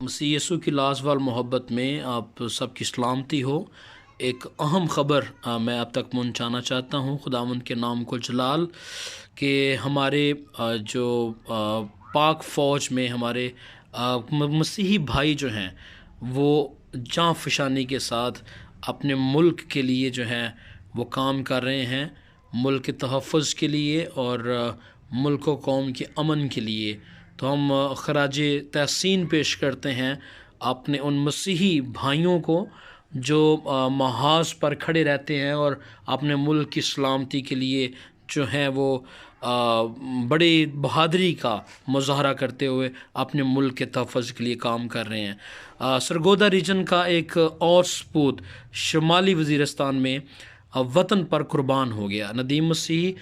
مسیح یسوع کی لازوال محبت میں آپ سب کی سلامتی ہو۔ ایک اہم خبر میں آپ تک پہنچانا چاہتا ہوں، خداوند کے نام کو جلال، کہ ہمارے جو پاک فوج میں ہمارے مسیحی بھائی جو ہیں وہ جاں فشانی کے ساتھ اپنے ملک کے لیے جو ہے وہ کام کر رہے ہیں، ملک کے تحفظ کے لیے اور ملک و قوم کے امن کے لیے۔ تو ہم خراج تحسین پیش کرتے ہیں اپنے ان مسیحی بھائیوں کو جو محاذ پر کھڑے رہتے ہیں اور اپنے ملک کی سلامتی کے لیے جو ہیں وہ بڑی بہادری کا مظاہرہ کرتے ہوئے اپنے ملک کے تحفظ کے لیے کام کر رہے ہیں۔ سرگودا ریجن کا ایک اور سپوت شمالی وزیرستان میں وطن پر قربان ہو گیا۔ ندیم مسیح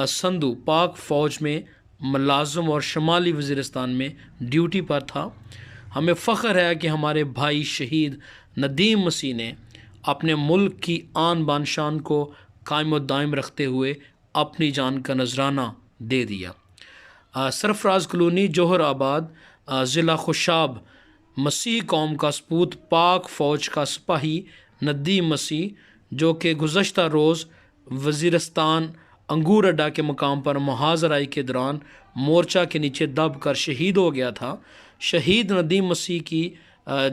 سندھو پاک فوج میں ملازم اور شمالی وزیرستان میں ڈیوٹی پر تھا۔ ہمیں فخر ہے کہ ہمارے بھائی شہید ندیم مسیح نے اپنے ملک کی آن بان شان کو قائم و دائم رکھتے ہوئے اپنی جان کا نذرانہ دے دیا۔ سرفراز کالونی جوہر آباد ضلع خوشاب مسیح قوم کا سپوت پاک فوج کا سپاہی ندیم مسیح، جو کہ گزشتہ روز وزیرستان انگور اڈا کے مقام پر محاذ آرائی کے دوران مورچہ کے نیچے دب کر شہید ہو گیا تھا۔ شہید ندیم مسیح کی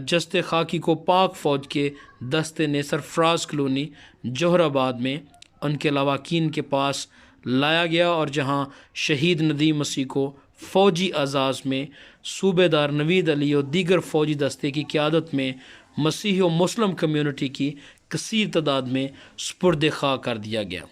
جسد خاکی کو پاک فوج کے دستے نے سرفراز کالونی جوہر آباد میں ان کے لواحقین کے پاس لایا گیا، اور جہاں شہید ندیم مسیح کو فوجی اعزاز میں صوبے دار نوید علی اور دیگر فوجی دستے کی قیادت میں مسیحی و مسلم کمیونٹی کی کثیر تعداد میں سپرد خاک کر دیا گیا۔